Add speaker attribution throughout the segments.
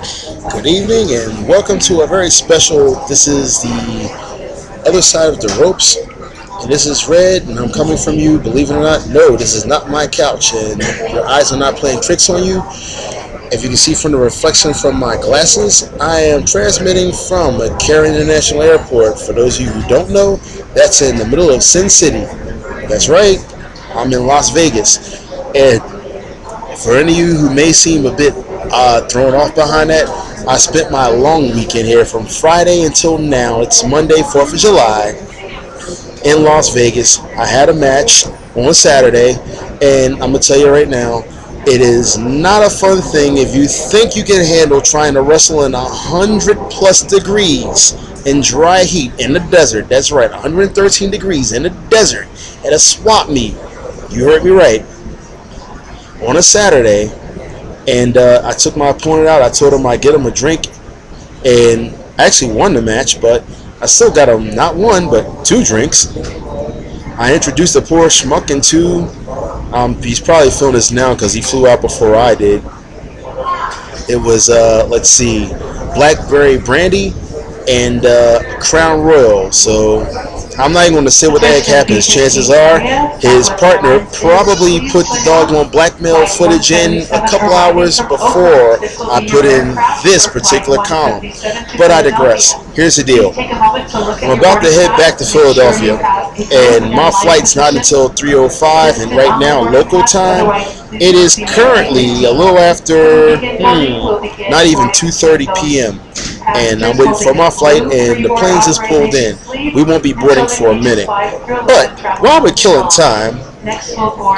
Speaker 1: Good evening and welcome to a very special. This is the other side of the ropes, and this is Red, and I'm coming from you. Believe it or not, no, this is not my couch, and your eyes are not playing tricks on you. If you can see from the reflection from my glasses, I am transmitting from McCarran International Airport. For those of you who don't know, that's in the middle of Sin City. That's right, I'm in Las Vegas, and for any of you who may seem a bit thrown off behind that, I spent my long weekend here from Friday until now. It's Monday, 4th of July, in Las Vegas. I had a match on Saturday, and I'm going to tell you right now, it is not a fun thing if you think you can handle trying to wrestle in 100 plus degrees in dry heat in the desert. That's right, 113 degrees in the desert at a swap meet. You heard me right. On a Saturday, and I took my opponent out. I told him I'd get him a drink, and I actually won the match, but I still got him not one, but two drinks. I introduced the poor schmuck into, he's probably feeling this now because he flew out before I did. It was, let's see, Blackberry Brandy and Crown Royal. So I'm not even going to say what the heck happens. Chances are his partner probably put the doggone blackmail footage in a couple hours before I put in this particular column. But I digress. Here's the deal. I'm about to head back to Philadelphia, and my flight's not until 3:05, and right now, local time, it is currently a little after, not even 2:30 p.m. And I'm waiting for my flight, and the plane just pulled in. We won't be boarding for a minute. But while we're killing time,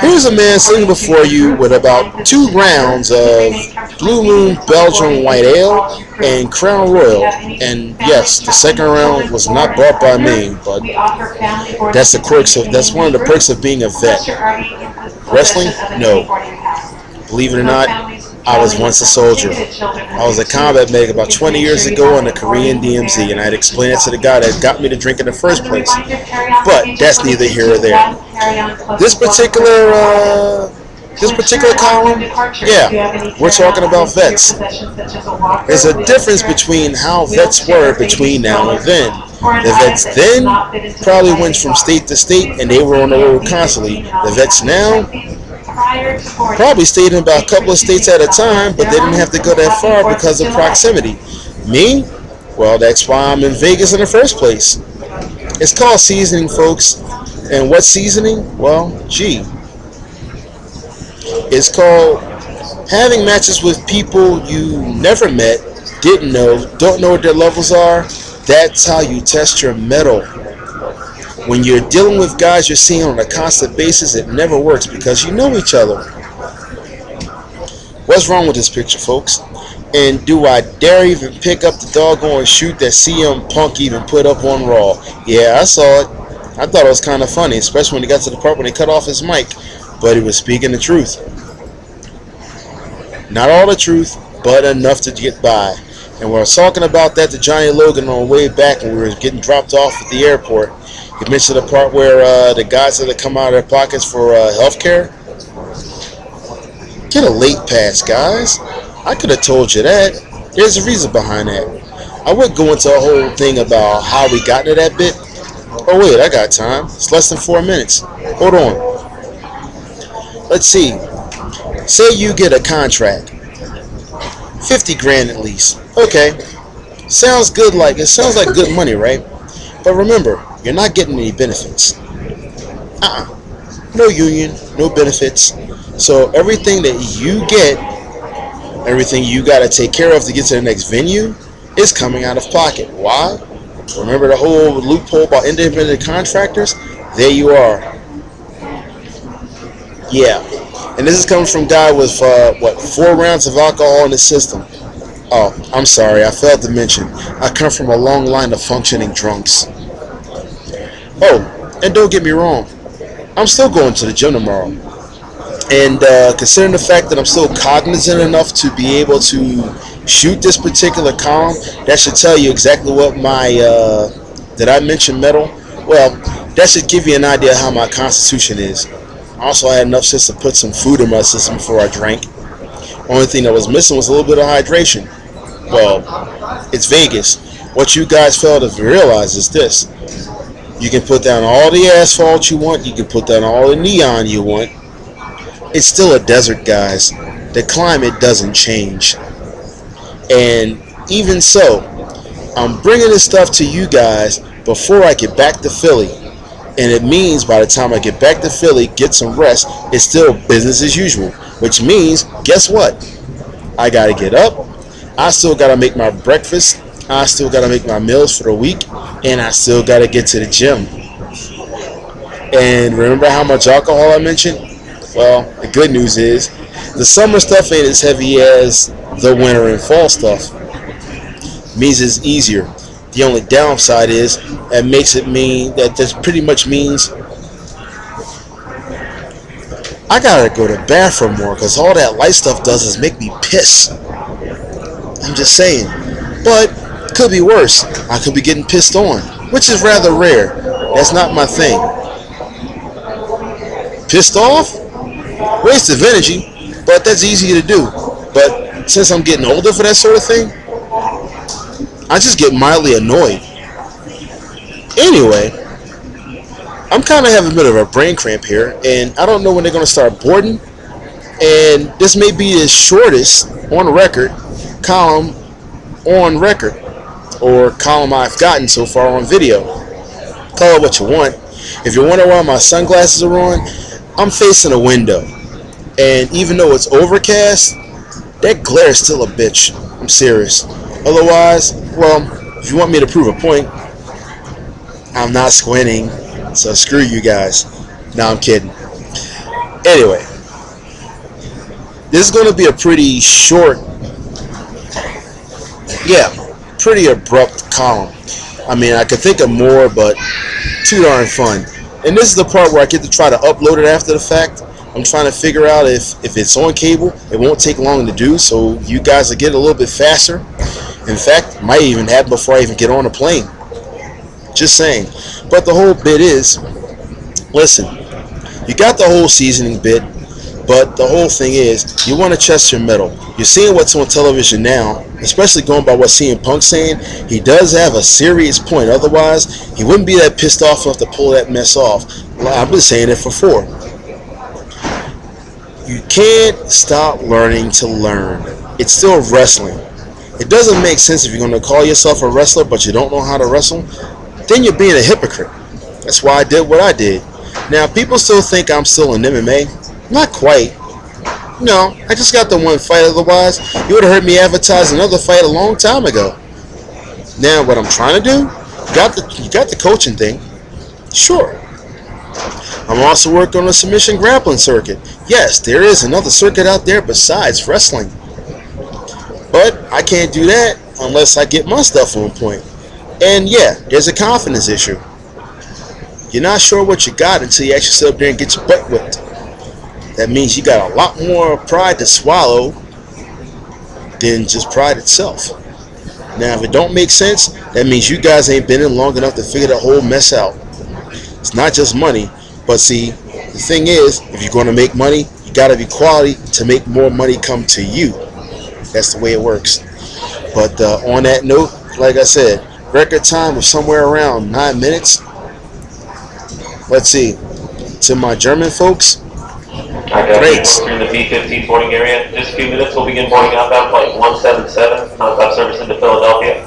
Speaker 1: here's a man sitting before you with about 2 rounds of Blue Moon Belgian White Ale and Crown Royal. And yes, the second round was not bought by me, but that's one of the perks of being a vet. Wrestling? No. Believe it or not, I was once a soldier. I was a combat medic about 20 years ago in the Korean DMZ, and I had explained it to the guy that got me to drink in the first place. But that's neither here or there. This particular column, yeah, we're talking about vets. There's a difference between how vets were between now and then. The vets then probably went from state to state, and they were on the road constantly. The vets now probably stayed in about a couple of states at a time, but they didn't have to go that far because of proximity. Me? Well, that's why I'm in Vegas in the first place. It's called seasoning, folks. And what seasoning? Well, gee. It's called having matches with people you never met, didn't know, don't know what their levels are. That's how you test your mettle. When you're dealing with guys you're seeing on a constant basis, it never works because you know each other. What's wrong with this picture, folks? And do I dare even pick up the doggone shoot that CM Punk even put up on Raw? Yeah, I saw it. I thought it was kind of funny, especially when he got to the part when he cut off his mic. But he was speaking the truth. Not all the truth, but enough to get by. And we were talking about that to Johnny Logan on the way back when we were getting dropped off at the airport. He mentioned the part where the guys had to come out of their pockets for health care. Get a late pass, guys. I could have told you that. There's a reason behind that. I would go into a whole thing about how we got into that bit. Oh wait, I got time. It's less than 4 minutes. Hold on. Let's see. Say you get a contract. 50 grand at least. Okay. Sounds good, it sounds like good money, right? But remember, you're not getting any benefits. No union, no benefits. So everything that you get, everything you got to take care of to get to the next venue is coming out of pocket. Why? Remember the whole loophole about independent contractors? There you are. Yeah. And this is coming from a guy with, 4 rounds of alcohol in his system. Oh, I'm sorry, I failed to mention. I come from a long line of functioning drunks. Oh, and don't get me wrong, I'm still going to the gym tomorrow. And considering the fact that I'm still cognizant enough to be able to shoot this particular column, that should tell you exactly what my, did I mention metal? Well, that should give you an idea how my constitution is. Also, I had enough sense to put some food in my system before I drank. Only thing that was missing was a little bit of hydration. Well, it's Vegas. What you guys fail to realize is this. You can put down all the asphalt you want. You can put down all the neon you want. It's still a desert, guys. The climate doesn't change. And even so, I'm bringing this stuff to you guys before I get back to Philly. And it means by the time I get back to Philly, get some rest, it's still business as usual. Which means, guess what? I gotta get up. I still gotta make my breakfast. I still gotta make my meals for the week. And I still gotta get to the gym. And remember how much alcohol I mentioned? Well, the good news is the summer stuff ain't as heavy as the winter and fall stuff. Means it's easier. The only downside is that makes it mean that this pretty much means I gotta go to the bathroom more because all that light stuff does is make me piss. I'm just saying. But it could be worse. I could be getting pissed on, which is rather rare. That's not my thing. Pissed off? Waste of energy, but that's easy to do. But since I'm getting older for that sort of thing, I just get mildly annoyed. Anyway, I'm kind of having a bit of a brain cramp here, and I don't know when they're going to start boarding. And this may be the shortest on record column on record, or column I've gotten so far on video. Call it what you want. If you're wondering why my sunglasses are on, I'm facing a window. And even though it's overcast, that glare is still a bitch. I'm serious. Otherwise, well, if you want me to prove a point, I'm not squinting. So screw you guys. No, I'm kidding. Anyway, this is going to be a pretty short, pretty abrupt column. I mean, I could think of more, but too darn fun. And this is the part where I get to try to upload it after the fact. I'm trying to figure out if it's on cable. It won't take long to do, so you guys will get a little bit faster. In fact, it might even happen before I even get on a plane. Just saying. But the whole bit is, listen, you got the whole seasoning bit, but the whole thing is, you want to test your mettle. You're seeing what's on television now, especially going by what CM Punk's saying. He does have a serious point. Otherwise, he wouldn't be that pissed off enough to pull that mess off. I've been saying it for 4. You can't stop learning to learn. It's still wrestling. It doesn't make sense if you're going to call yourself a wrestler but you don't know how to wrestle. Then you're being a hypocrite. That's why I did what I did. Now, people still think I'm still in MMA. Not quite. No, I just got the one fight. Otherwise, you would have heard me advertise another fight a long time ago. Now, what I'm trying to do, you got the coaching thing. Sure. I'm also working on the submission grappling circuit. Yes, there is another circuit out there besides wrestling. But I can't do that unless I get my stuff on point. And yeah, there's a confidence issue. You're not sure what you got until you actually sit up there and get your butt whipped. That means you got a lot more pride to swallow than just pride itself. Now, if it don't make sense, that means you guys ain't been in long enough to figure the whole mess out. It's not just money, but see, the thing is, if you're going to make money, you got to be quality to make more money come to you. That's the way it works. But on that note, like I said, record time was somewhere around 9 minutes. Let's see. To my German folks, great.
Speaker 2: We're in the B-15 boarding area. In just a few minutes, we'll begin boarding outbound flight 177, non-stop service into Philadelphia.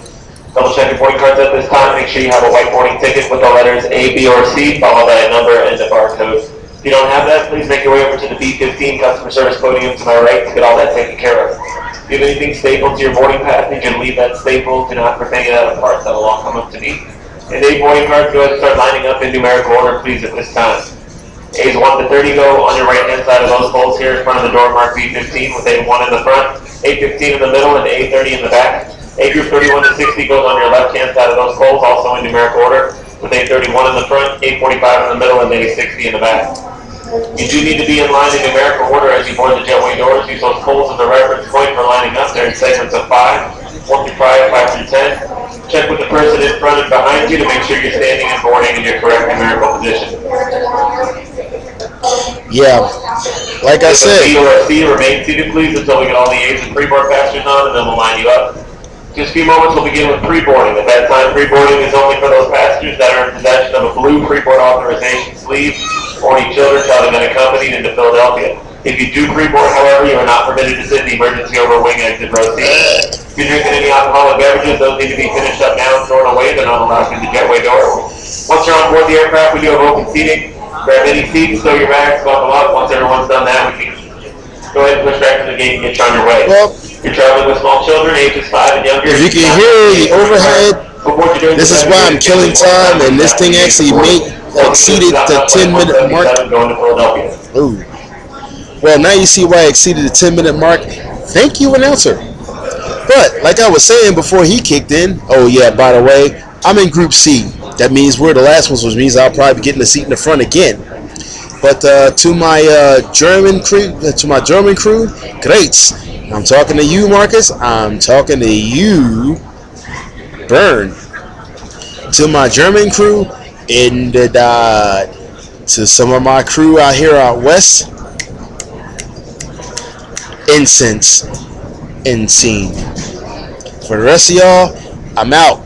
Speaker 2: Double check your boarding cards at this time. Make sure you have a white boarding ticket with the letters A, B, or C, followed by a number and a barcode. If you don't have that, please make your way over to the B-15 customer service podium to my right to get all that taken care of. If you have anything stapled to your boarding pass, you can leave that staple. Do not rip any of that apart. That will all come up to me. And A boarding cards, go ahead and start lining up in numerical order, please, at this time. A's 1 to 30 go on your right-hand side of those poles here in front of the door marked B-15 with A1 in the front, A-15 in the middle, and A-30 in the back. A group 31 to 60 goes on your left-hand side of those poles, also in numerical order, with A31 in the front, A45 in the middle, and A60 in the back. You do need to be in line in numerical order as you board the jetway doors. Use those poles as a reference point for lining up. They're in segments of 5, 1 through 5, 5 through 10. Check with the person in front and behind you to make sure you're standing and boarding in your correct numerical position.
Speaker 1: Yeah, like I said.
Speaker 2: B or a C, remain seated please until we get all the A's and pre-board passengers on, and then we'll line you up. Just a few moments, we'll begin with pre-boarding. At that time, pre-boarding is only for those passengers that are in possession of a blue pre-board authorization sleeve or any children shall have been accompanied into Philadelphia. If you do pre-board, however, you are not permitted to sit in the emergency over wing exit row seat. If you're drinking any alcoholic beverages, those need to be finished up now and thrown away. They're not allowed through the jetway door. Once you're on board the aircraft, we do have open seating. Grab any seat, stow your bags, buckle up. Once everyone's done that, we can go ahead and push back to the gate and get you on your way.
Speaker 1: Well,
Speaker 2: you're traveling with small children, ages 5 and younger.
Speaker 1: if you can hear the overhead, this is why I'm killing time, and this thing actually exceeded the 10-minute mark. Ooh. Well, now you see why I exceeded the 10-minute mark. Thank you, announcer. But, like I was saying before he kicked in, oh yeah, by the way, I'm in Group C. That means we're the last ones, which means I'll probably be getting a seat in the front again. But to my German crew, great. I'm talking to you, Marcus. I'm talking to you, Burn. To my German crew, and to some of my crew out here out west, incense, insane. For the rest of y'all, I'm out.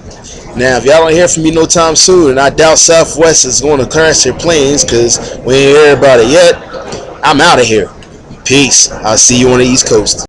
Speaker 1: Now, if y'all don't hear from me no time soon, and I doubt Southwest is going to crash their planes because we ain't heard about it yet, I'm out of here. Peace. I'll see you on the East Coast.